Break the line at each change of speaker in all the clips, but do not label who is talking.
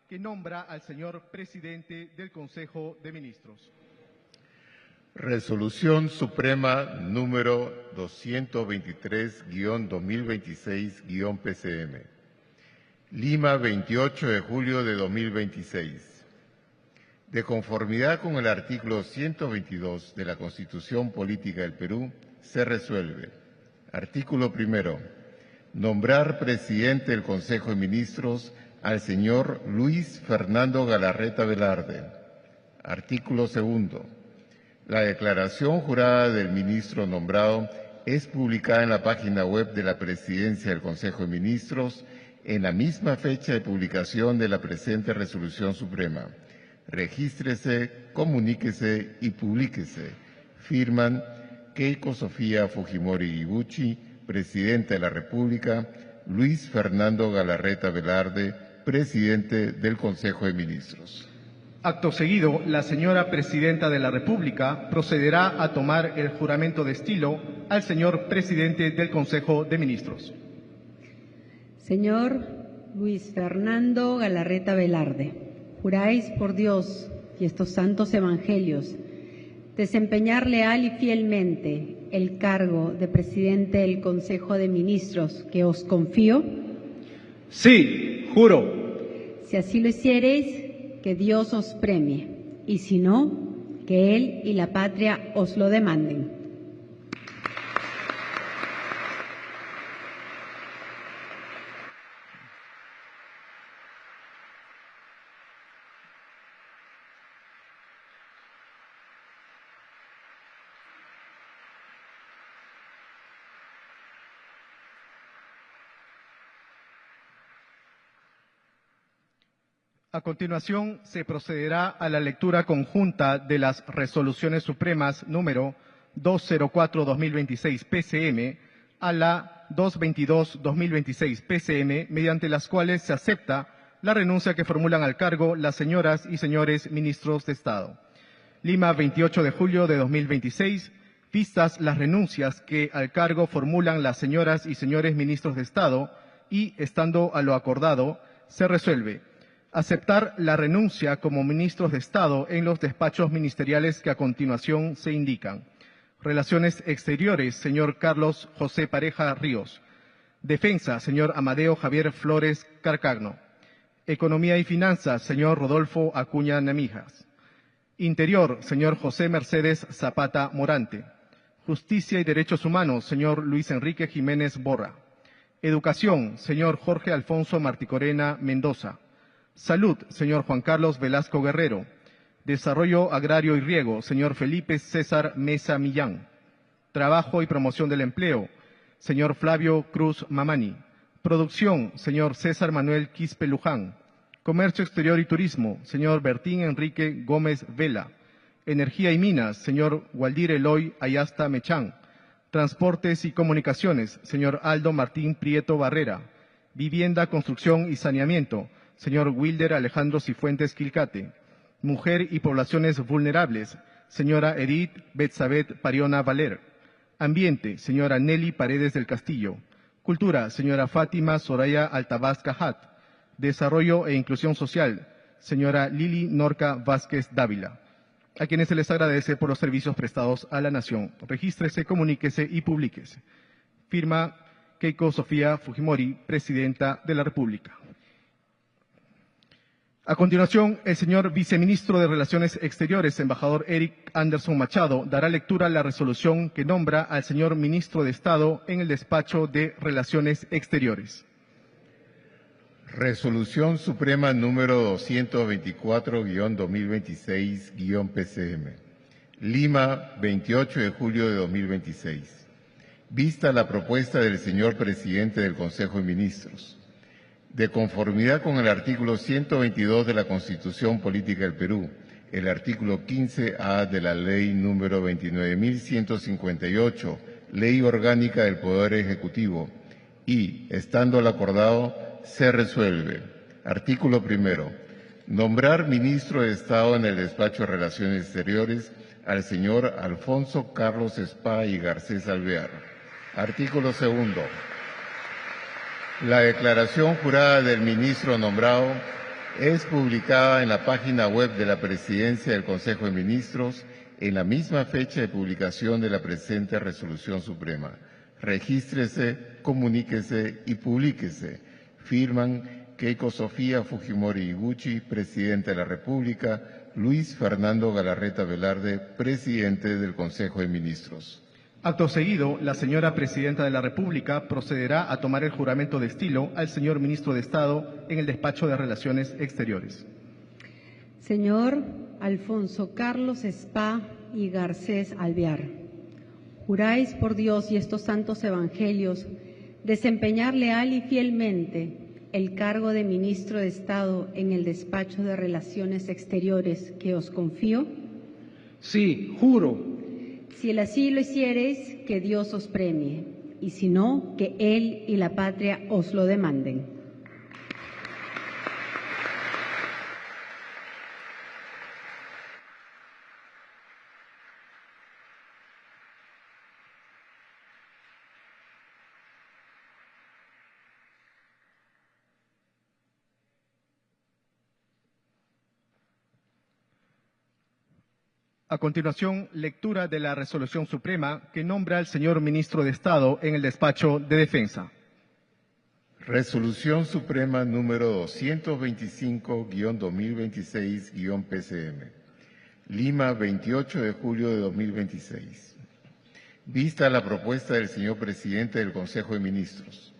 que nombra al señor presidente del Consejo de Ministros.
Resolución Suprema número 223-2026-PCM. Lima, 28 de julio de 2026. De conformidad con el artículo 122 de la Constitución Política del Perú, se resuelve. Artículo primero. Nombrar presidente del Consejo de Ministros al señor Luis Fernando Galarreta Velarde. Artículo segundo. La declaración jurada del ministro nombrado es publicada en la página web de la Presidencia del Consejo de Ministros en la misma fecha de publicación de la presente Resolución Suprema. Regístrese, comuníquese y publíquese. Firman Keiko Sofía Fujimori Iguchi, Presidenta de la República, Luis Fernando Galarreta Velarde, Presidente del Consejo de Ministros.
Acto seguido, la señora Presidenta de la República procederá a tomar el juramento de estilo al señor Presidente del Consejo de Ministros.
Señor Luis Fernando Galarreta Velarde, juráis por Dios y estos santos evangelios desempeñar leal y fielmente el cargo de Presidente del Consejo de Ministros que os confío.
Sí, juro.
Si así lo hiciereis, que Dios os premie, y si no, que Él y la patria os lo demanden.
A continuación, se procederá a la lectura conjunta de las resoluciones supremas número 204-2026 PCM a la 222-2026 PCM, mediante las cuales se acepta la renuncia que formulan al cargo las señoras y señores ministros de Estado. Lima, 28 de julio de 2026. Vistas las renuncias que al cargo formulan las señoras y señores ministros de Estado y, estando a lo acordado, se resuelve aceptar la renuncia como ministros de Estado en los despachos ministeriales que a continuación se indican. Relaciones Exteriores, señor Carlos José Pareja Ríos. Defensa, señor Amadeo Javier Flores Carcagno. Economía y Finanzas, señor Rodolfo Acuña Nemijas. Interior, señor José Mercedes Zapata Morante. Justicia y Derechos Humanos, señor Luis Enrique Jiménez Borra. Educación, señor Jorge Alfonso Marticorena Mendoza. Salud, señor Juan Carlos Velasco Guerrero. Desarrollo Agrario y Riego, señor Felipe César Mesa Millán. Trabajo y Promoción del Empleo, señor Flavio Cruz Mamani. Producción, señor César Manuel Quispe Luján. Comercio Exterior y Turismo, señor Bertín Enrique Gómez Vela. Energía y Minas, señor Waldir Eloy Ayasta Mechán. Transportes y Comunicaciones, señor Aldo Martín Prieto Barrera. Vivienda, Construcción y Saneamiento, señor Wilder Alejandro Cifuentes Quilcate. Mujer y Poblaciones Vulnerables, señora Edith Betsabet Pariona Valer. Ambiente, señora Nelly Paredes del Castillo. Cultura, señora Fátima Soraya Altabás Cajat. Desarrollo e Inclusión Social, señora Lili Norca Vázquez Dávila. A quienes se les agradece por los servicios prestados a la nación. Regístrese, comuníquese y publíquese. Firma Keiko Sofía Fujimori, Presidenta de la República. A continuación, el señor Viceministro de Relaciones Exteriores, embajador Eric Anderson Machado, dará lectura a la resolución que nombra al señor Ministro de Estado en el despacho de Relaciones Exteriores.
Resolución Suprema número 224-2026-PCM. Lima, 28 de julio de 2026. Vista la propuesta del señor Presidente del Consejo de Ministros. De conformidad con el artículo 122 de la Constitución Política del Perú, el artículo 15A de la Ley número 29.158, Ley Orgánica del Poder Ejecutivo, y, estando al acordado, se resuelve. Artículo primero. Nombrar ministro de Estado en el Despacho de Relaciones Exteriores al señor Alfonso Carlos Spa y Garcés Alvear. Artículo segundo. La declaración jurada del ministro nombrado Es publicada en la página web de la Presidencia del Consejo de Ministros en la misma fecha de publicación de la presente Resolución Suprema. Regístrese, comuníquese y publíquese. Firman Keiko Sofía Fujimori Iguchi, Presidenta de la República, Luis Fernando Galarreta Velarde, Presidente del Consejo de Ministros.
Acto seguido, la señora Presidenta de la República procederá a tomar el juramento de estilo al señor Ministro de Estado en el despacho de Relaciones Exteriores.
Señor Alfonso Carlos Spa y Garcés Alvear, juráis por Dios y estos santos evangelios desempeñar leal y fielmente el cargo de Ministro de Estado en el despacho de Relaciones Exteriores que os confío.
Sí, juro.
Si el así lo hiciereis, que Dios os premie, y si no, que Él y la patria os lo demanden.
A continuación, lectura de la Resolución Suprema que nombra al señor Ministro de Estado en el despacho de Defensa.
Resolución Suprema número 225-2026-PCM. Lima, 28 de julio de 2026. Vista la propuesta del señor Presidente del Consejo de Ministros,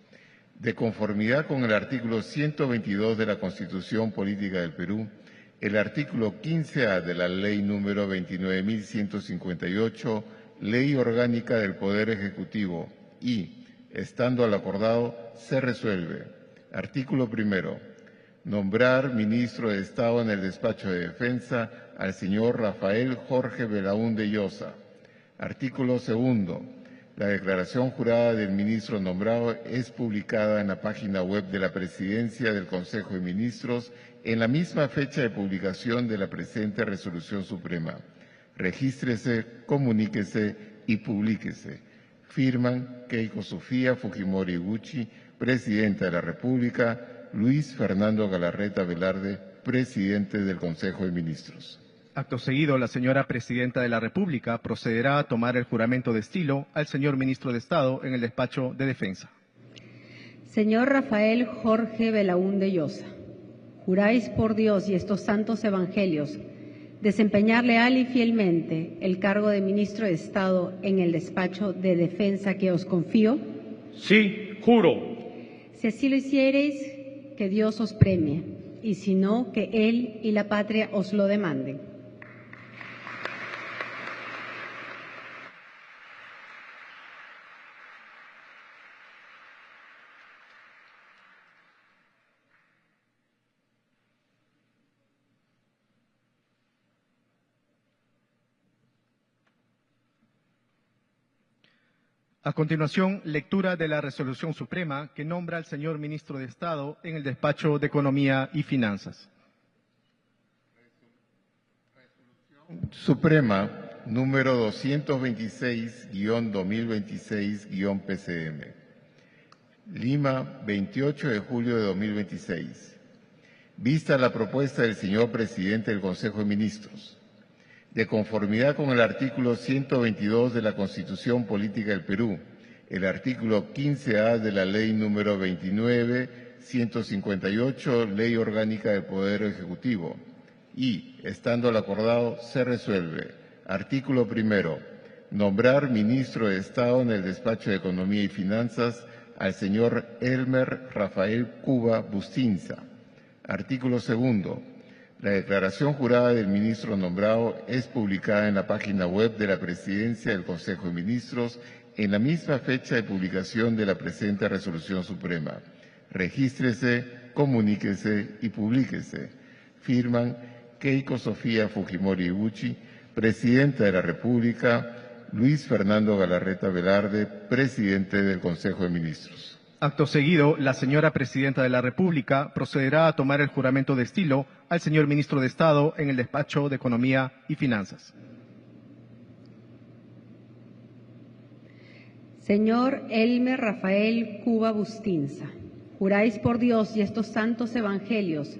de conformidad con el artículo 122 de la Constitución Política del Perú, el artículo 15A de la Ley número 29.158, Ley Orgánica del Poder Ejecutivo, y, estando al acordado, se resuelve. Artículo primero. Nombrar Ministro de Estado en el Despacho de Defensa al señor Rafael Jorge Belaúnde Llosa. Artículo segundo. La declaración jurada del ministro nombrado es publicada en la página web de la Presidencia del Consejo de Ministros en la misma fecha de publicación de la presente Resolución Suprema. Regístrese, comuníquese y publíquese. Firman Keiko Sofía Fujimori Iguchi, Presidenta de la República, Luis Fernando Galarreta Velarde, Presidente del Consejo de Ministros.
Acto seguido, la señora Presidenta de la República procederá a tomar el juramento de estilo al señor Ministro de Estado en el despacho de Defensa.
Señor Rafael Jorge Belaúnde Llosa, juráis por Dios y estos santos evangelios desempeñar leal y fielmente el cargo de Ministro de Estado en el despacho de Defensa que os confío.
Sí, juro.
Si así lo hiciereis, que Dios os premie, y si no, que Él y la patria os lo demanden.
A continuación, lectura de la Resolución Suprema que nombra al señor Ministro de Estado en el despacho de Economía y Finanzas.
Suprema número 226-2026-PCM. Lima, 28 de julio de 2026. Vista la propuesta del señor Presidente del Consejo de Ministros, de conformidad con el artículo 122 de la Constitución Política del Perú, el artículo 15A de la Ley número 29.158, Ley Orgánica del Poder Ejecutivo, y, estando al acordado, se resuelve. Artículo primero. Nombrar Ministro de Estado en el Despacho de Economía y Finanzas al señor Elmer Rafael Cuba Bustinza. Artículo segundo. La declaración jurada del ministro nombrado es publicada en la página web de la Presidencia del Consejo de Ministros en la misma fecha de publicación de la presente Resolución Suprema. Regístrese, comuníquese y publíquese. Firman Keiko Sofía Fujimori Iguchi, Presidenta de la República, Luis Fernando Galarreta Velarde, Presidente del Consejo de Ministros.
Acto seguido, la señora Presidenta de la República procederá a tomar el juramento de estilo al señor Ministro de Estado en el despacho de Economía y Finanzas.
Señor Elmer Rafael Cuba Bustinza, juráis por Dios y estos santos evangelios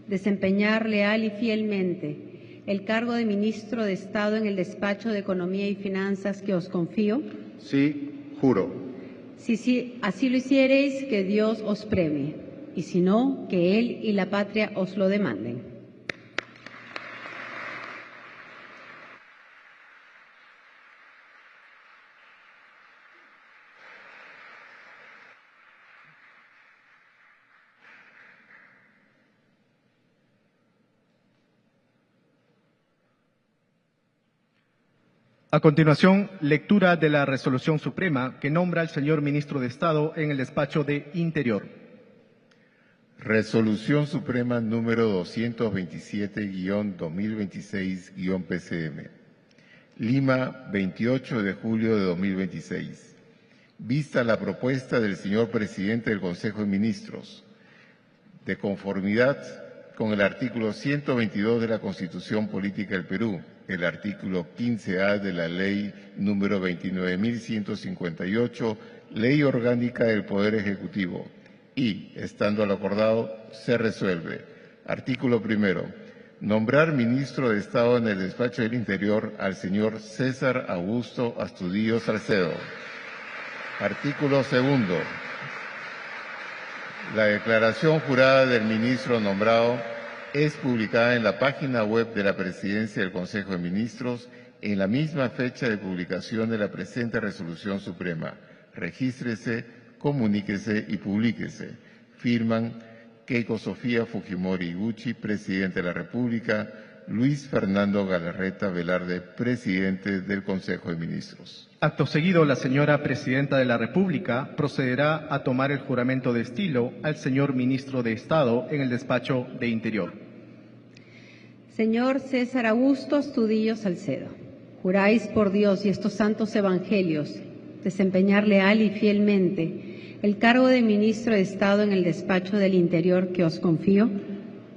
desempeñar leal y fielmente el cargo de Ministro de Estado en el Despacho de Economía y Finanzas que os confío.
Sí, juro.
Si así lo hiciereis, que Dios os premie, y si no, que Él y la patria os lo demanden.
A continuación, lectura de la Resolución Suprema que nombra al señor Ministro de Estado en el Despacho de Interior.
Resolución Suprema número 227-2026-PCM. Lima, 28 de julio de 2026. Vista la propuesta del señor Presidente del Consejo de Ministros, de conformidad con el artículo 122 de la Constitución Política del Perú, el artículo 15A de la Ley número 29.158, Ley Orgánica del Poder Ejecutivo, y, estando lo acordado, se resuelve. Artículo primero. Nombrar Ministro de Estado en el Despacho del Interior al señor César Augusto Astudillo Salcedo. Artículo segundo. La declaración jurada del ministro nombrado es publicada en la página web de la Presidencia del Consejo de Ministros en la misma fecha de publicación de la presente Resolución Suprema. Regístrese, comuníquese y publíquese. Firman Keiko Sofía Fujimori Iguchi, Presidente de la República, Luis Fernando Galarreta Velarde, Presidente del Consejo de Ministros.
Acto seguido, la señora Presidenta de la República procederá a tomar el juramento de estilo al señor Ministro de Estado en el Despacho de Interior.
Señor César Augusto Astudillo Salcedo, juráis por Dios y estos santos evangelios desempeñar leal y fielmente el cargo de Ministro de Estado en el Despacho del Interior que os confío.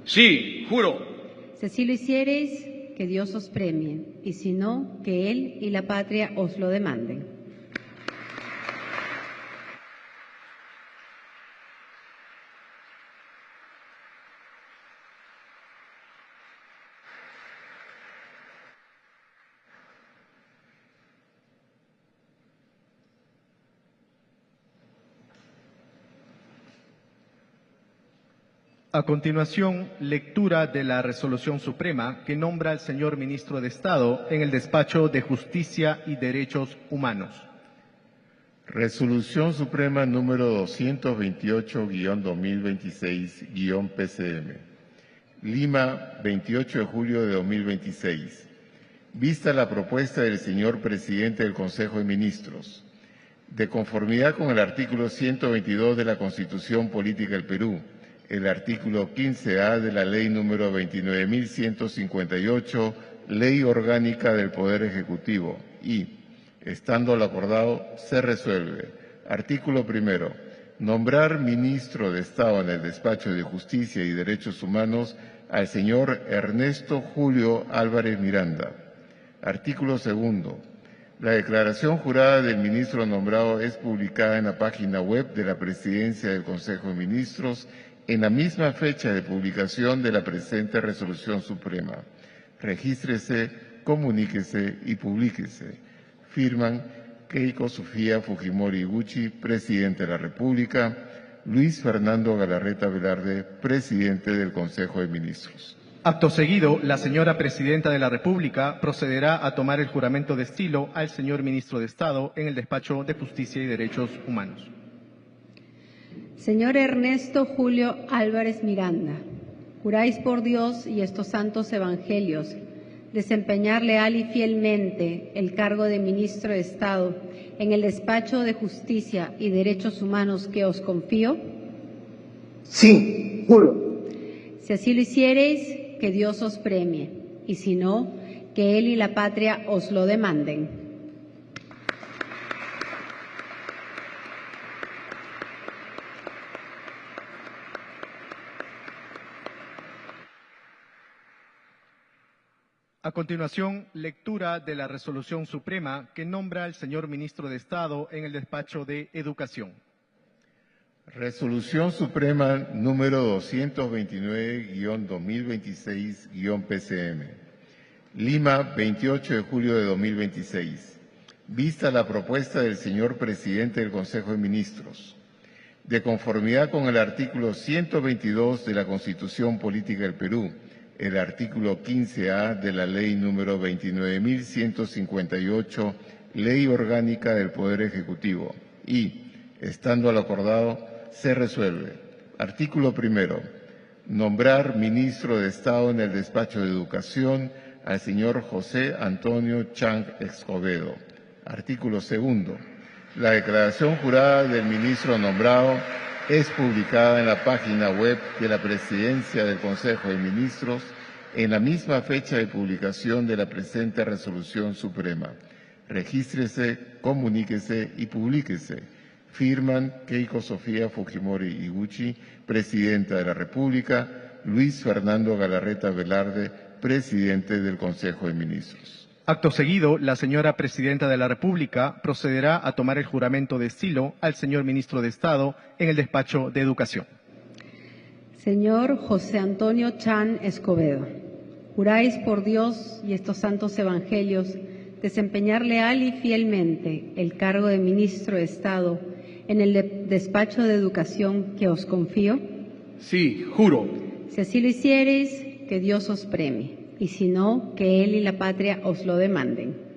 Sí, juro.
Si así lo hiciereis, que Dios os premie, y si no, que Él y la patria os lo demanden.
A continuación, lectura de la Resolución Suprema que nombra al señor Ministro de Estado en el Despacho de Justicia y Derechos Humanos.
Resolución Suprema número 228-2026-PCM. Lima, 28 de julio de 2026. Vista la propuesta del señor Presidente del Consejo de Ministros, de conformidad con el artículo 122 de la Constitución Política del Perú, el artículo 15A de la Ley número 29.158, Ley Orgánica del Poder Ejecutivo, y, estando lo acordado, se resuelve. Artículo primero. Nombrar Ministro de Estado en el Despacho de Justicia y Derechos Humanos al señor Ernesto Julio Álvarez Miranda. Artículo segundo. La declaración jurada del ministro nombrado es publicada en la página web de la Presidencia del Consejo de Ministros en la misma fecha de publicación de la presente Resolución Suprema. Regístrese, comuníquese y publíquese. Firman Keiko Sofía Fujimori Iguchi, Presidente de la República, Luis Fernando Galarreta Velarde, Presidente del Consejo de Ministros.
Acto seguido, la señora Presidenta de la República procederá a tomar el juramento de estilo al señor Ministro de Estado en el Despacho de Justicia y Derechos Humanos.
Señor Ernesto Julio Álvarez Miranda, juráis por Dios y estos santos evangelios desempeñar leal y fielmente el cargo de Ministro de Estado en el Despacho de Justicia y Derechos Humanos que os confío.
Sí, juro.
Si así lo hiciereis, que Dios os premie, y si no, que Él y la patria os lo demanden.
A continuación, lectura de la Resolución Suprema que nombra al señor Ministro de Estado en el Despacho de Educación.
Resolución Suprema número 229-2026-PCM. Lima, 28 de julio de 2026. Vista la propuesta del señor presidente del Consejo de Ministros, de conformidad con el artículo 122 de la Constitución Política del Perú, el artículo 15A de la Ley número 29.158, Ley Orgánica del Poder Ejecutivo, y, estando a lo acordado, se resuelve. Artículo primero. Nombrar ministro de Estado en el despacho de Educación al señor José Antonio Chang Escobedo. Artículo segundo. La declaración jurada del ministro nombrado es publicada en la página web de la Presidencia del Consejo de Ministros en la misma fecha de publicación de la presente Resolución Suprema. Regístrese, comuníquese y publíquese. Firman Keiko Sofía Fujimori Iguchi, Presidenta de la República, Luis Fernando Galarreta Velarde, Presidente del Consejo de Ministros.
Acto seguido, la señora Presidenta de la República procederá a tomar el juramento de estilo al señor Ministro de Estado en el despacho de Educación.
Señor José Antonio Chan Escobedo, juráis por Dios y estos santos evangelios desempeñar leal y fielmente el cargo de Ministro de Estado en el despacho de Educación que os confío.
Sí, juro.
Si así lo hiciereis, que Dios os premie, y si no, que Él y la patria os lo demanden.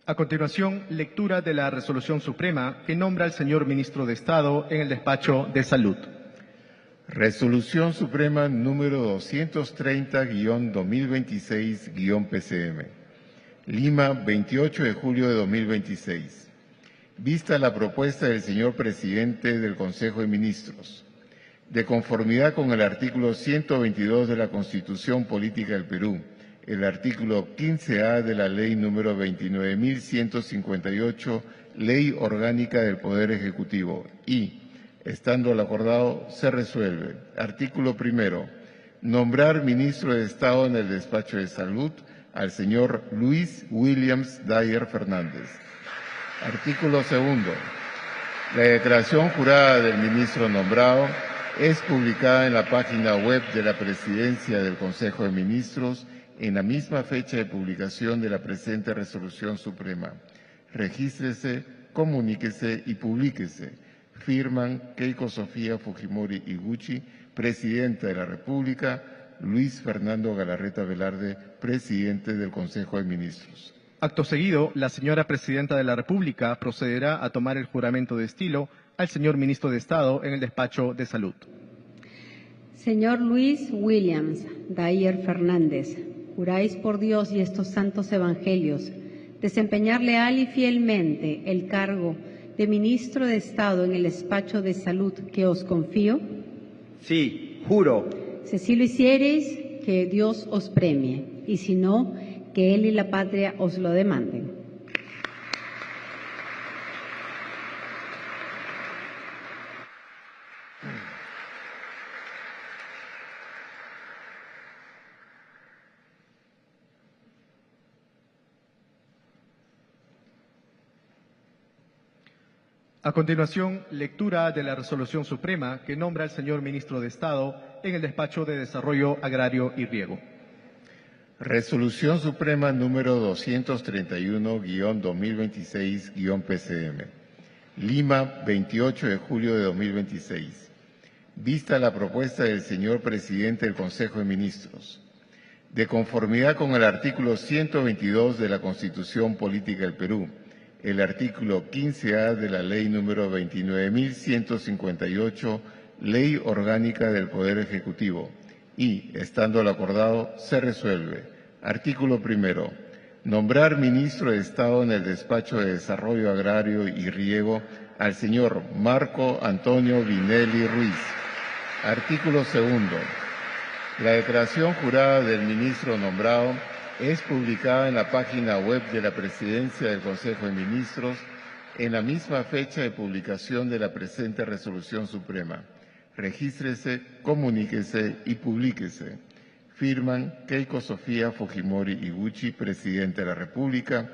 A continuación, lectura de la Resolución Suprema que nombra al señor Ministro de Estado en el despacho de Salud.
Resolución Suprema número 230-2026-PCM. Lima, 28 de julio de 2026. Vista la propuesta del señor Presidente del Consejo de Ministros, de conformidad con el artículo 122 de la Constitución Política del Perú, el artículo 15A de la Ley número 29.158, Ley Orgánica del Poder Ejecutivo, y, estando al acordado, se resuelve. Artículo primero. Nombrar ministro de Estado en el despacho de Salud al señor Luis Williams Dyer Fernández. Artículo segundo. La declaración jurada del ministro nombrado es publicada en la página web de la Presidencia del Consejo de Ministros en la misma fecha de publicación de la presente Resolución Suprema. Regístrese, comuníquese y publíquese. Firman Keiko Sofía Fujimori Iguchi, Presidenta de la República, Luis Fernando Galarreta Velarde, Presidente del Consejo de Ministros.
Acto seguido, la señora Presidenta de la República procederá a tomar el juramento de estilo al señor Ministro de Estado en el despacho de Salud.
Señor Luis Williams Dyer Fernández, juráis por Dios y estos santos evangelios desempeñar leal y fielmente el cargo de Ministro de Estado en el despacho de Salud que os confío.
Sí, juro.
Si así lo hiciereis, que Dios os premie, y si no, que Él y la patria os lo demanden.
A continuación, lectura de la Resolución Suprema que nombra al señor Ministro de Estado en el despacho de Desarrollo Agrario y Riego.
Resolución Suprema número 231-2026-PCM. Lima, 28 de julio de 2026. Vista la propuesta del señor Presidente del Consejo de Ministros, de conformidad con el artículo 122 de la Constitución Política del Perú, el artículo 15A de la Ley número 29.158, Ley Orgánica del Poder Ejecutivo, y, estando al acordado, se resuelve. Artículo primero. Nombrar ministro de Estado en el despacho de Desarrollo Agrario y Riego al señor Marco Antonio Vinelli Ruiz. Artículo segundo. La declaración jurada del ministro nombrado es publicada en la página web de la Presidencia del Consejo de Ministros en la misma fecha de publicación de la presente resolución suprema. Regístrese, comuníquese y publíquese. Firman Keiko Sofía Fujimori Iguchi, Presidente de la República,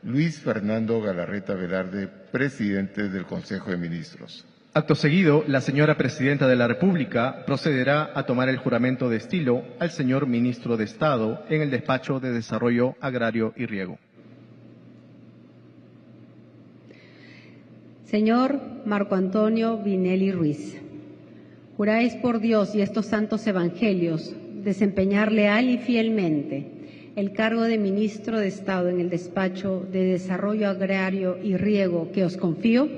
Luis Fernando Galarreta Velarde, Presidente del Consejo de Ministros.
Acto seguido, la señora Presidenta de la República procederá a tomar el juramento de estilo al señor Ministro de Estado en el Despacho de Desarrollo Agrario y Riego.
Señor Marco Antonio Vinelli Ruiz, juráis por Dios y estos santos evangelios desempeñar leal y fielmente el cargo de Ministro de Estado en el Despacho de Desarrollo Agrario y Riego que os confío.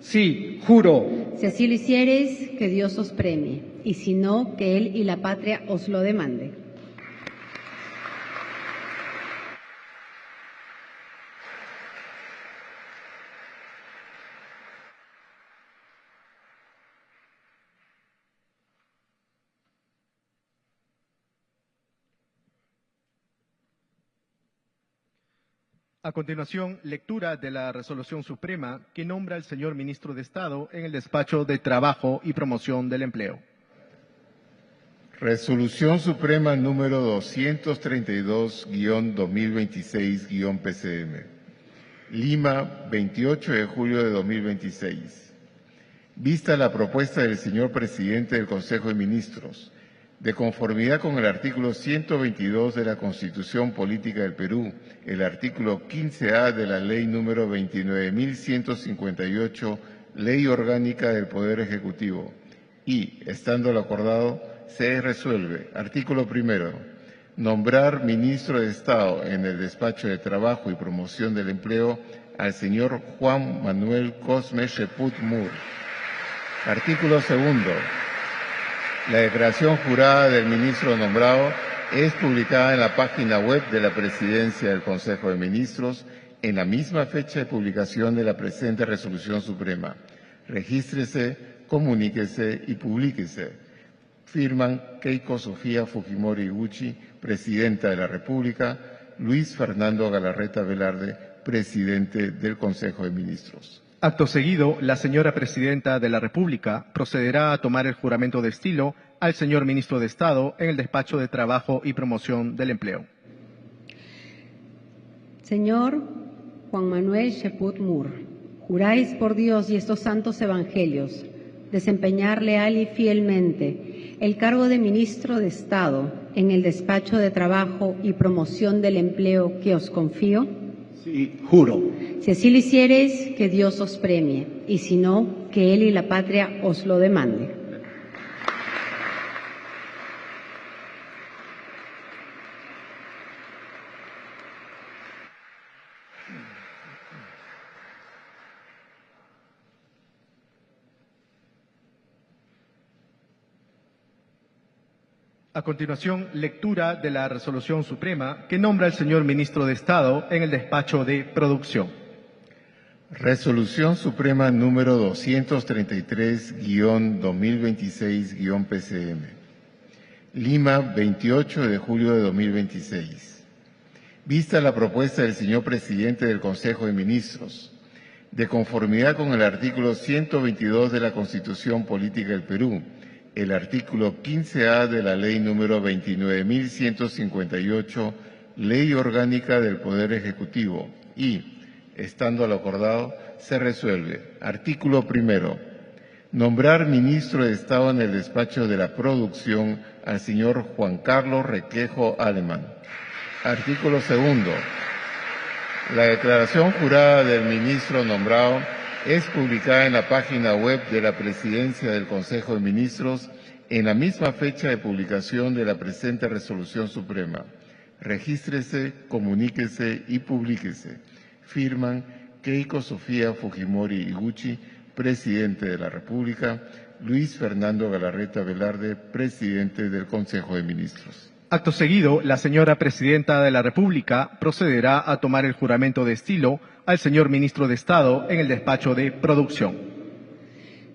Sí, juro.
Si así lo hiciereis, que Dios os premie, y si no, que Él y la patria os lo demande.
A continuación, lectura de la Resolución Suprema que nombra al señor Ministro de Estado en el Despacho de Trabajo y Promoción del Empleo.
Resolución Suprema número 232-2026-PCM. Lima, 28 de julio de 2026. Vista la propuesta del señor Presidente del Consejo de Ministros, de conformidad con el artículo 122 de la Constitución Política del Perú, el artículo 15A de la Ley número 29.158, Ley Orgánica del Poder Ejecutivo, y, estando lo acordado, se resuelve. Artículo primero. Nombrar Ministro de Estado en el Despacho de Trabajo y Promoción del Empleo al señor Juan Manuel Cosme Cheput Mur. Artículo segundo. La declaración jurada del ministro nombrado es publicada en la página web de la Presidencia del Consejo de Ministros en la misma fecha de publicación de la presente resolución suprema. Regístrese, comuníquese y publíquese. Firman Keiko Sofía Fujimori Iguchi, Presidenta de la República, Luis Fernando Galarreta Velarde, Presidente del Consejo de Ministros.
Acto seguido, la señora Presidenta de la República procederá a tomar el juramento de estilo al señor Ministro de Estado en el Despacho de Trabajo y Promoción del Empleo.
Señor Juan Manuel Cheput Mur, juráis por Dios y estos santos evangelios desempeñar leal y fielmente el cargo de Ministro de Estado en el Despacho de Trabajo y Promoción del Empleo que os confío.
Sí, juro.
Si así lo hiciereis, que Dios os premie, y si no, que Él y la patria os lo demande.
A continuación, lectura de la Resolución Suprema que nombra al señor Ministro de Estado en el Despacho de Producción.
Resolución Suprema número 233-2026-PCM. Lima, 28 de julio de 2026. Vista la propuesta del señor Presidente del Consejo de Ministros, de conformidad con el artículo 122 de la Constitución Política del Perú, el artículo 15A de la Ley número 29.158, Ley Orgánica del Poder Ejecutivo, y, estando lo acordado, se resuelve. Artículo primero. Nombrar Ministro de Estado en el Despacho de la Producción al señor Juan Carlos Requejo Alemán. Artículo segundo. La declaración jurada del ministro nombrado es publicada en la página web de la Presidencia del Consejo de Ministros en la misma fecha de publicación de la presente resolución suprema. Regístrese, comuníquese y publíquese. Firman Keiko Sofía Fujimori Iguchi, Presidente de la República, Luis Fernando Galarreta Velarde, Presidente del Consejo de Ministros.
Acto seguido, la señora Presidenta de la República procederá a tomar el juramento de estilo al señor Ministro de Estado en el Despacho de Producción.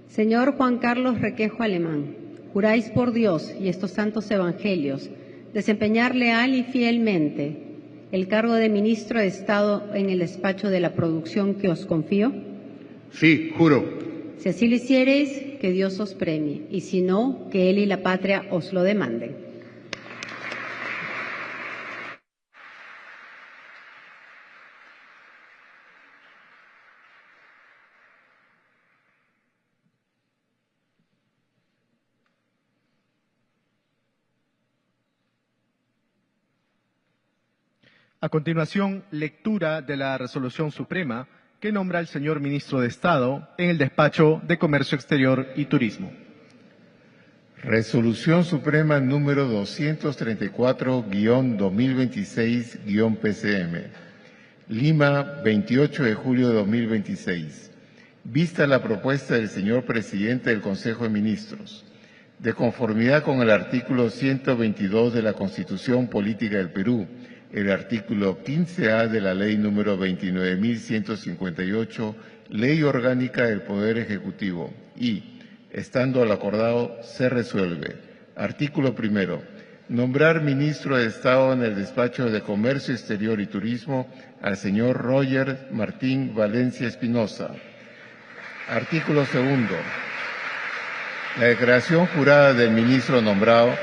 Señor Juan Carlos Requejo Alemán, juráis por Dios y estos santos evangelios desempeñar leal y fielmente el cargo de ministro de Estado en el despacho de la producción que os confío.
Sí, juro.
Si así lo hiciereis, que Dios os premie, y si no, que Él y la patria os lo demanden.
A continuación, lectura de la Resolución Suprema que nombra al señor Ministro de Estado en el Despacho de Comercio Exterior y Turismo.
Resolución Suprema número 234-2026-PCM. Lima, 28 de julio de 2026. Vista la propuesta del señor Presidente del Consejo de Ministros, de conformidad con el artículo 122 de la Constitución Política del Perú, el artículo 15A de la Ley número 29.158, Ley Orgánica del Poder Ejecutivo, y, estando al acordado, se resuelve. Artículo primero. Nombrar ministro de Estado en el Despacho de Comercio Exterior y Turismo al señor Roger Martín Valencia Espinosa. Artículo segundo. La declaración jurada del ministro nombrado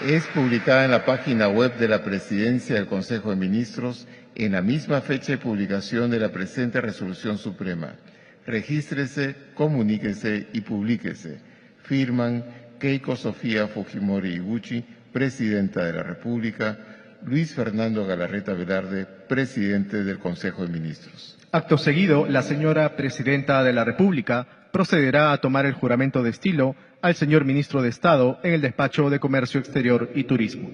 es publicada en la página web de la Presidencia del Consejo de Ministros en la misma fecha de publicación de la presente Resolución Suprema. Regístrese, comuníquese y publíquese. Firman Keiko Sofía Fujimori Iguchi, Presidenta de la República, Luis Fernando Galarreta Velarde, Presidente del Consejo de Ministros.
Acto seguido, la señora Presidenta de la República procederá a tomar el juramento de estilo al señor Ministro de Estado en el Despacho de Comercio Exterior y Turismo.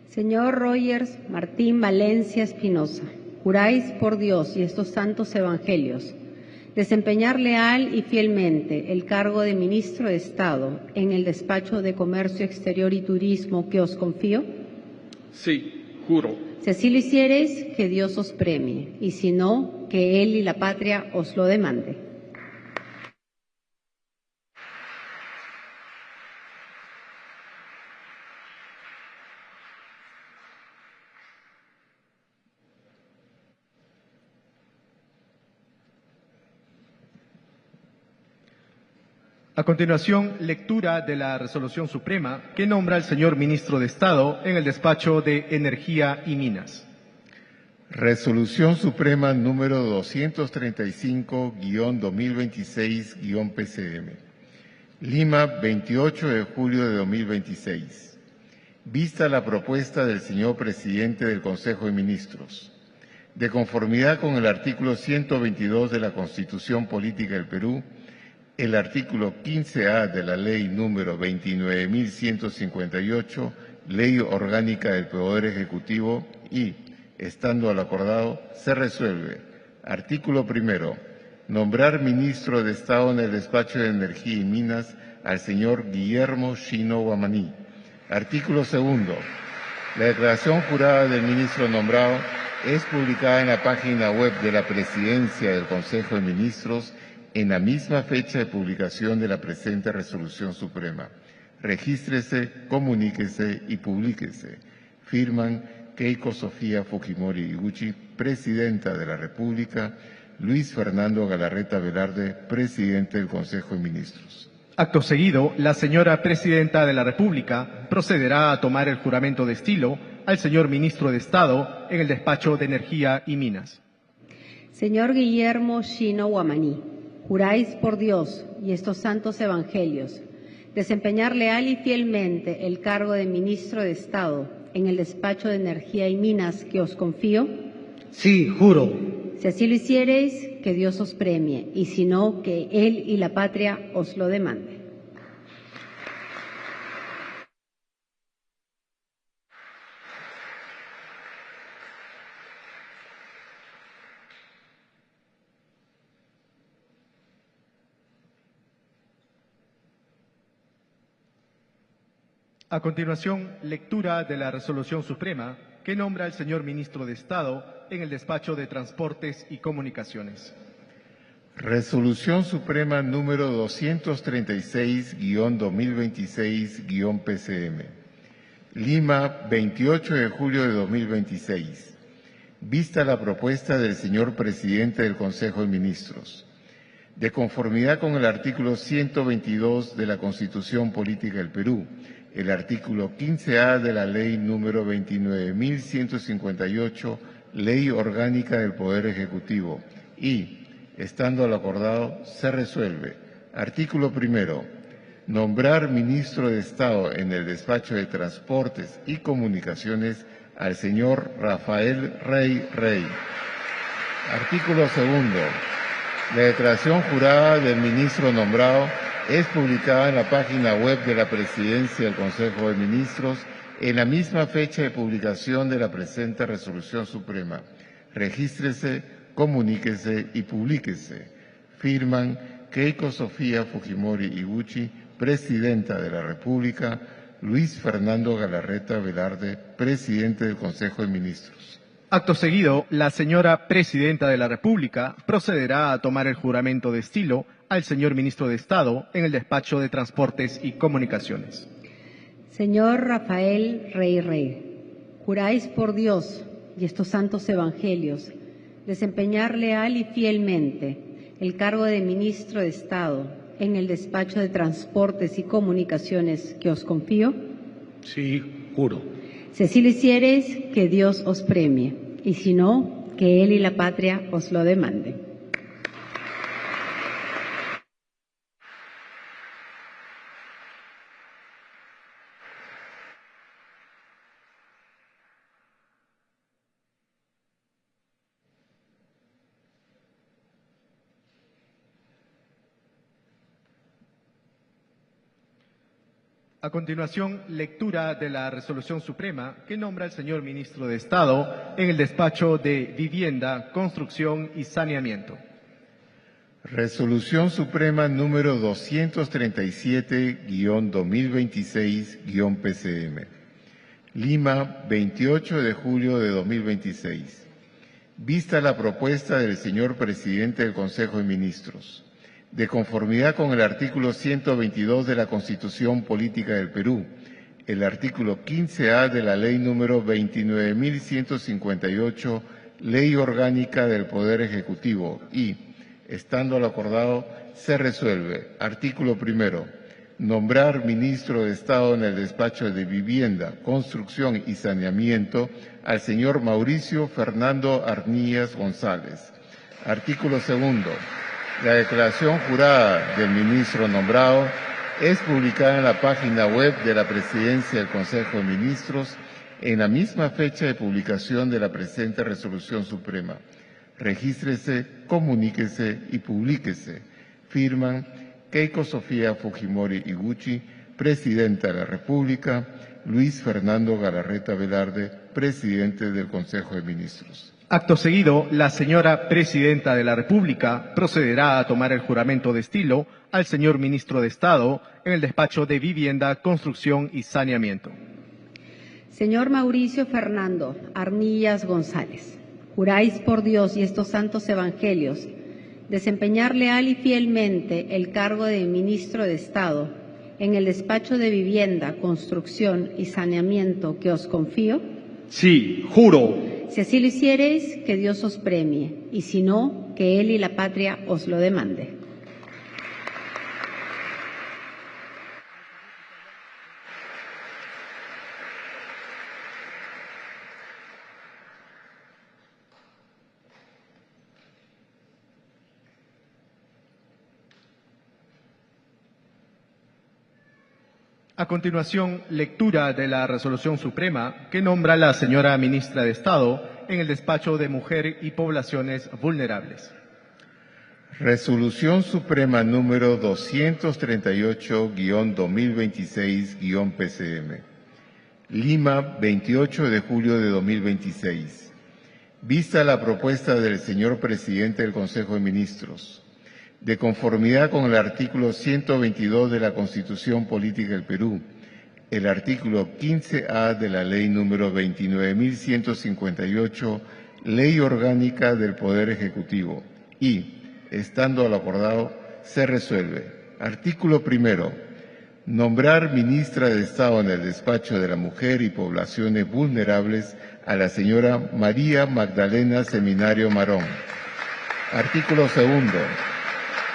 Señor Rogers Martín Valencia Espinosa, juráis por Dios y estos santos evangelios desempeñar leal y fielmente el cargo de Ministro de Estado en el Despacho de Comercio Exterior y Turismo que os confío.
Sí, juro.
Si así lo hiciereis, que Dios os premie, y si no, que Él y la patria os lo demande.
A continuación, lectura de la Resolución Suprema que nombra al señor Ministro de Estado en el Despacho de Energía y Minas.
Resolución Suprema número 235-2026-PCM. Lima, 28 de julio de 2026. Vista la propuesta del señor Presidente del Consejo de Ministros, de conformidad con el artículo 122 de la Constitución Política del Perú, el artículo 15A de la Ley número 29.158, Ley Orgánica del Poder Ejecutivo, y, estando al acordado, se resuelve. Artículo primero. Nombrar ministro de Estado en el Despacho de Energía y Minas al señor Guillermo Shino Guamaní. Artículo segundo. La declaración jurada del ministro nombrado es publicada en la página web de la Presidencia del Consejo de Ministros en la misma fecha de publicación de la presente Resolución Suprema. Regístrese, comuníquese y publíquese. Firman Keiko Sofía Fujimori Iguchi, Presidenta de la República, Luis Fernando Galarreta Velarde, Presidente del Consejo de Ministros.
Acto seguido, la señora Presidenta de la República procederá a tomar el juramento de estilo al señor Ministro de Estado en el Despacho de Energía y Minas.
Señor Guillermo Shino Guamaní, juráis por Dios y estos santos evangelios desempeñar leal y fielmente el cargo de Ministro de Estado en el Despacho de Energía y Minas que os confío.
Sí, juro.
Si así lo hiciereis, que Dios os premie, y si no, que Él y la patria os lo demande.
A continuación, lectura de la Resolución Suprema que nombra al señor Ministro de Estado en el Despacho de Transportes y Comunicaciones.
Resolución Suprema número 236-2026-PCM. Lima, 28 de julio de 2026. Vista la propuesta del señor Presidente del Consejo de Ministros. De conformidad con el artículo 122 de la Constitución Política del Perú, el artículo 15A de la Ley número 29.158, Ley Orgánica del Poder Ejecutivo, y, estando lo acordado, se resuelve. Artículo primero. Nombrar ministro de Estado en el despacho de Transportes y Comunicaciones al señor Rafael Rey Rey. Artículo segundo. La declaración jurada del ministro nombrado es publicada en la página web de la Presidencia del Consejo de Ministros en la misma fecha de publicación de la presente Resolución Suprema. Regístrese, comuníquese y publíquese. Firman Keiko Sofía Fujimori Iguchi, Presidenta de la República, Luis Fernando Galarreta Velarde, Presidente del Consejo de Ministros.
Acto seguido, la señora Presidenta de la República procederá a tomar el juramento de estilo al señor Ministro de Estado en el despacho de Transportes y Comunicaciones.
Señor Rafael Rey Rey, juráis por Dios y estos santos evangelios desempeñar leal y fielmente el cargo de Ministro de Estado en el despacho de Transportes y Comunicaciones que os confío.
Sí, juro.
Si así lo hiciereis, que Dios os premie, y si no, que Él y la patria os lo demanden.
A continuación, lectura de la Resolución Suprema que nombra al señor Ministro de Estado en el despacho de Vivienda, Construcción y Saneamiento.
Resolución Suprema número 237-2026-PCM. Lima, 28 de julio de 2026. Vista la propuesta del señor Presidente del Consejo de Ministros. De conformidad con el artículo 122 de la Constitución Política del Perú, el artículo 15A de la Ley número 29.158, Ley Orgánica del Poder Ejecutivo, y, estando lo acordado, se resuelve. Artículo primero. Nombrar ministro de Estado en el despacho de Vivienda, Construcción y Saneamiento al señor Mauricio Fernando Arnillas González. Artículo segundo. La declaración jurada del ministro nombrado es publicada en la página web de la Presidencia del Consejo de Ministros en la misma fecha de publicación de la presente Resolución Suprema. Regístrese, comuníquese y publíquese. Firman Keiko Sofía Fujimori Iguchi, Presidenta de la República, Luis Fernando Galarreta Velarde, Presidente del Consejo de Ministros.
Acto seguido, la señora Presidenta de la República procederá a tomar el juramento de estilo al señor Ministro de Estado en el despacho de Vivienda, Construcción y Saneamiento.
Señor Mauricio Fernando Arnillas González, juráis por Dios y estos santos evangelios desempeñar leal y fielmente el cargo de Ministro de Estado en el despacho de Vivienda, Construcción y Saneamiento que os confío.
Sí, juro.
Si así lo hiciereis, que Dios os premie, y si no, que Él y la patria os lo demande.
A continuación, lectura de la Resolución Suprema que nombra a la señora Ministra de Estado en el despacho de Mujer y Poblaciones Vulnerables.
Resolución Suprema número 238-2026-PCM. Lima, 28 de julio de 2026. Vista la propuesta del señor Presidente del Consejo de Ministros. De conformidad con el artículo 122 de la Constitución Política del Perú, el artículo 15A de la Ley número 29.158, Ley Orgánica del Poder Ejecutivo, y, Estando lo acordado, se resuelve. Artículo primero. Nombrar ministra de Estado en el Despacho de la Mujer y Poblaciones Vulnerables a la señora María Magdalena Seminario Marón. Artículo segundo.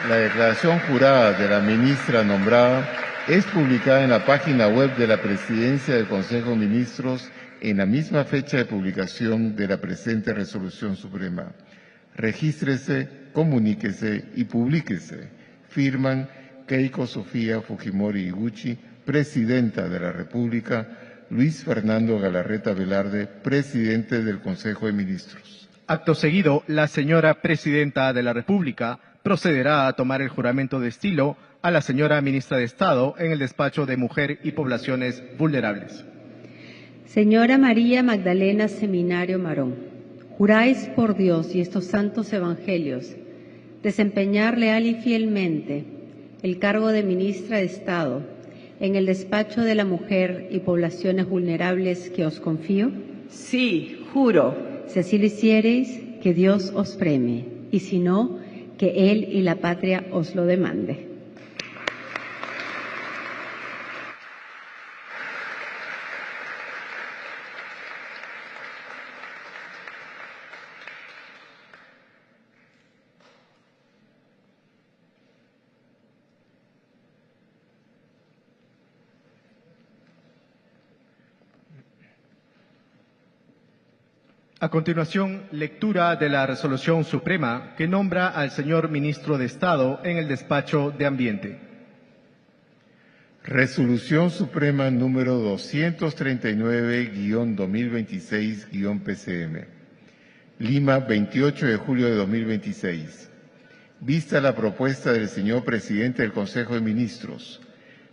La declaración jurada de la ministra nombrada es publicada en la página web de la Presidencia del Consejo de Ministros en la misma fecha de publicación de la presente Resolución Suprema. Regístrese, comuníquese y publíquese. Firman Keiko Sofía Fujimori Iguchi, Presidenta de la República, Luis Fernando Galarreta Velarde, Presidente del Consejo de Ministros.
Acto seguido, la señora Presidenta de la República procederá a tomar el juramento de estilo a la señora Ministra de Estado en el Despacho de Mujer y Poblaciones Vulnerables.
Señora María Magdalena Seminario Marón, juráis por Dios y estos santos evangelios desempeñar leal y fielmente el cargo de Ministra de Estado en el Despacho de la Mujer y Poblaciones Vulnerables que os confío.
Sí, juro.
Si así lo hiciereis, que Dios os premie, y si no, que Él y la patria os lo demande.
A continuación, lectura de la Resolución Suprema que nombra al señor Ministro de Estado en el Despacho de Ambiente.
Resolución Suprema número 239-2026-PCM. Lima, 28 de julio de 2026. Vista la propuesta del señor Presidente del Consejo de Ministros,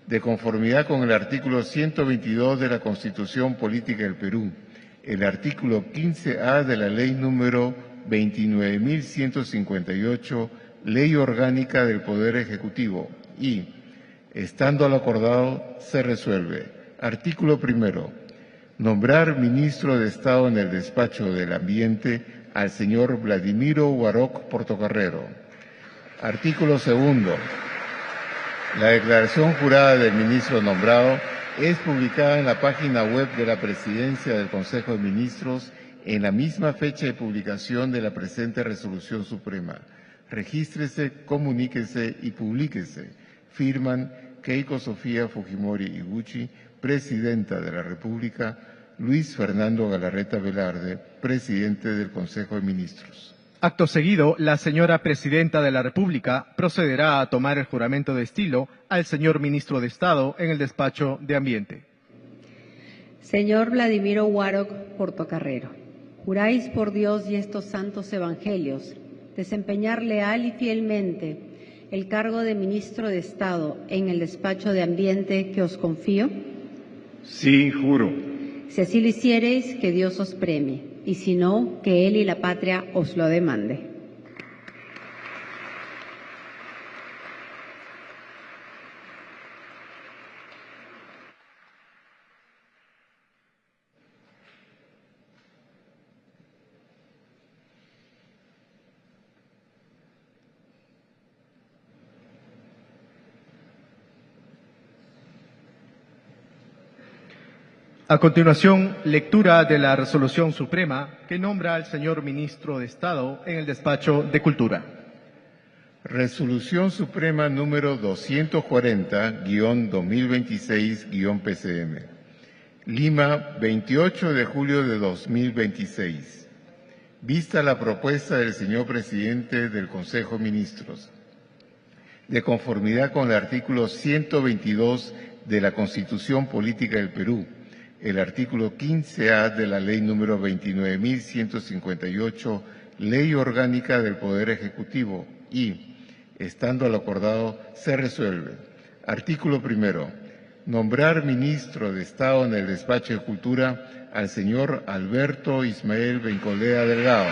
de conformidad con el artículo 122 de la Constitución Política del Perú, el artículo 15A de la Ley número 29.158, Ley Orgánica del Poder Ejecutivo, y, estando lo acordado, se resuelve. Artículo primero. Nombrar Ministro de Estado en el Despacho del Ambiente al señor Vladimiro Guaroc Portocarrero. Artículo segundo. La declaración jurada del ministro nombrado es publicada en la página web de la Presidencia del Consejo de Ministros en la misma fecha de publicación de la presente Resolución Suprema. Regístrese, comuníquese y publíquese. Firman Keiko Sofía Fujimori Iguchi, Presidenta de la República, Luis Fernando Galarreta Velarde, Presidente del Consejo de Ministros.
Acto seguido, la señora Presidenta de la República procederá a tomar el juramento de estilo al señor Ministro de Estado en el Despacho de Ambiente.
Señor Vladimiro Guaroc Portocarrero, juráis por Dios y estos santos evangelios desempeñar leal y fielmente el cargo de Ministro de Estado en el Despacho de Ambiente que os confío.
Sí, juro.
Si así lo hiciereis, que Dios os premie, y si no, que Él y la patria os lo demande.
A continuación, lectura de la Resolución Suprema que nombra al señor Ministro de Estado en el Despacho de Cultura.
Resolución Suprema número 240-2026-PCM. Lima, 28 de julio de 2026. Vista la propuesta del señor Presidente del Consejo de Ministros, de conformidad con el artículo 122 de la Constitución Política del Perú, el artículo 15A de la Ley número 29.158, Ley Orgánica del Poder Ejecutivo, y, estando lo acordado, se resuelve. Artículo primero. Nombrar Ministro de Estado en el Despacho de Cultura al señor Alberto Ismael Bencolea Delgado.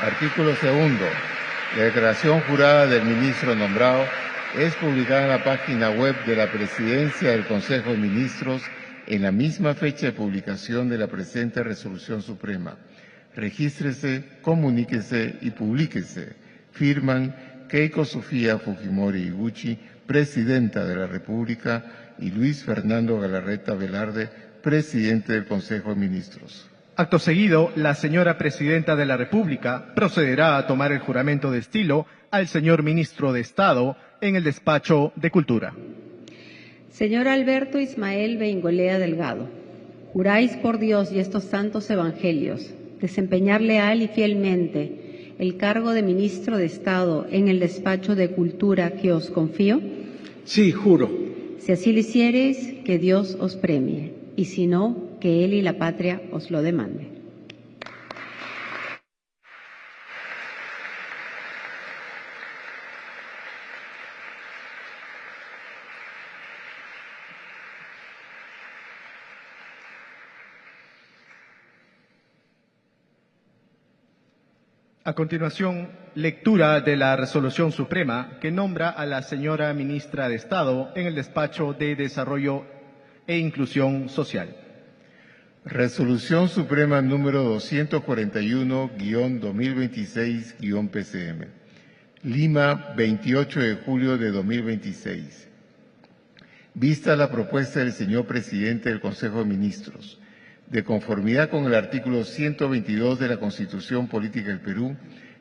Artículo segundo. La declaración jurada del ministro nombrado es publicada en la página web de la Presidencia del Consejo de Ministros en la misma fecha de publicación de la presente Resolución Suprema. Regístrese, comuníquese y publíquese. Firman Keiko Sofía Fujimori Iguchi, Presidenta de la República, y Luis Fernando Galarreta Velarde, Presidente del Consejo de Ministros.
Acto seguido, la señora Presidenta de la República procederá a tomar el juramento de estilo al señor Ministro de Estado en el despacho de Cultura.
Señor Alberto Ismael Beingolea Delgado, juráis por Dios y estos santos evangelios desempeñar leal y fielmente el cargo de Ministro de Estado en el despacho de Cultura que os confío.
Sí, juro.
Si así lo hiciereis, que Dios os premie, y si no, que Él y la patria os lo demande.
A continuación, lectura de la Resolución Suprema que nombra a la señora Ministra de Estado en el Despacho de Desarrollo e Inclusión Social.
Resolución Suprema número 241-2026-PCM. Lima, 28 de julio de 2026. Vista la propuesta del señor Presidente del Consejo de Ministros, de conformidad con el artículo 122 de la Constitución Política del Perú,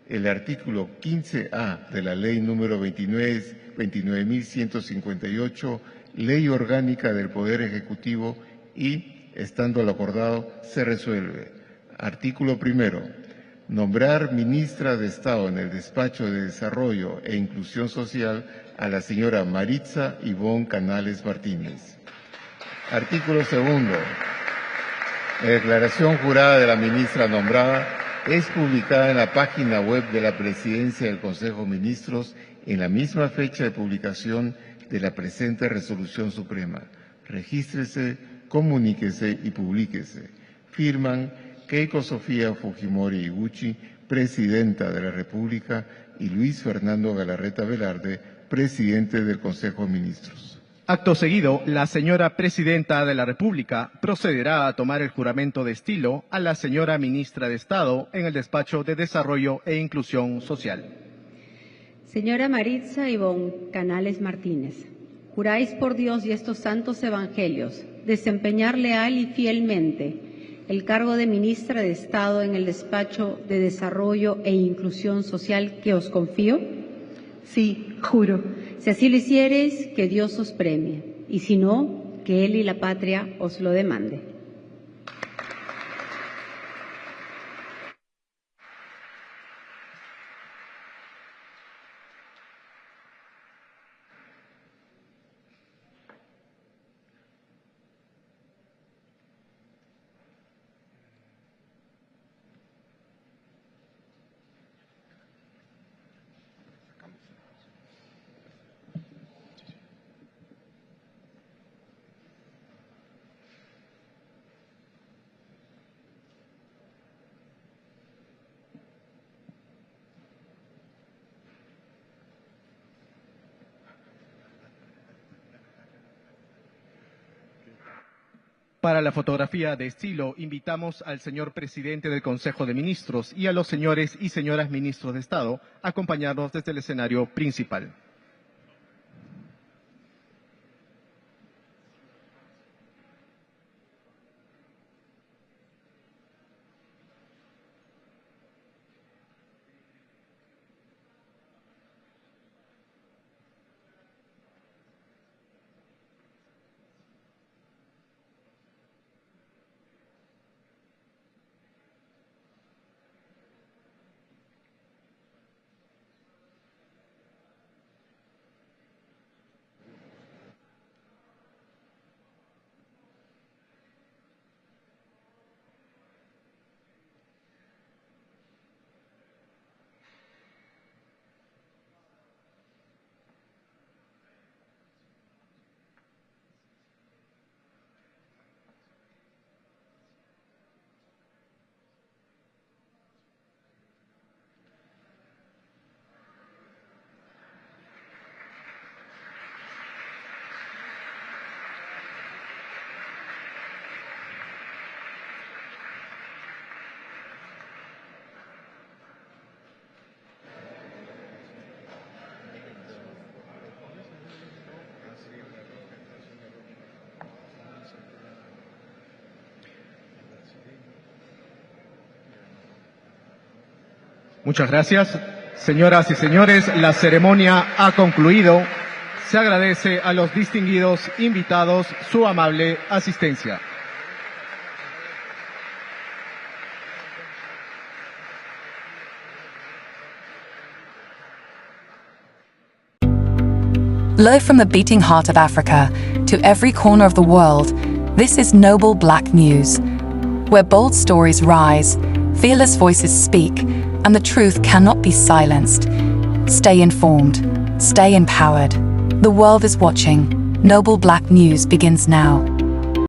el artículo 15A de la Ley número 29.158, Ley Orgánica del Poder Ejecutivo y, estando lo acordado, se resuelve. Artículo primero. Nombrar ministra de Estado en el Despacho de Desarrollo e Inclusión Social a la señora Maritza Ivonne Canales Martínez. Artículo segundo. La declaración jurada de la ministra nombrada es publicada en la página web de la Presidencia del Consejo de Ministros en la misma fecha de publicación de la presente Resolución Suprema. Regístrese, comuníquese y publíquese. Firman Keiko Sofía Fujimori Iguchi, Presidenta de la República, y Luis Fernando Galarreta Velarde, Presidente del Consejo de Ministros.
Acto seguido, la señora Presidenta de la República procederá a tomar el juramento de estilo a la señora Ministra de Estado en el Despacho de Desarrollo e Inclusión Social.
Señora Maritza Ivonne Canales Martínez, juráis por Dios y estos santos evangelios desempeñar leal y fielmente el cargo de Ministra de Estado en el Despacho de Desarrollo e Inclusión Social que os confío.
Sí, juro.
Si así lo hiciereis, que Dios os premie, y si no, que Él y la patria os lo demande.
Para la fotografía de estilo, invitamos al señor Presidente del Consejo de Ministros y a los señores y señoras Ministros de Estado a acompañarnos desde el escenario principal. Muchas gracias. Señoras y señores, la ceremonia ha concluido. Se agradece a los distinguidos invitados su amable asistencia.
Live from the beating heart of Africa to every corner of the world, this is Noble Black News, where bold stories rise, fearless voices speak, and the truth cannot be silenced. Stay informed, stay empowered. The world is watching. Noble Black News begins now.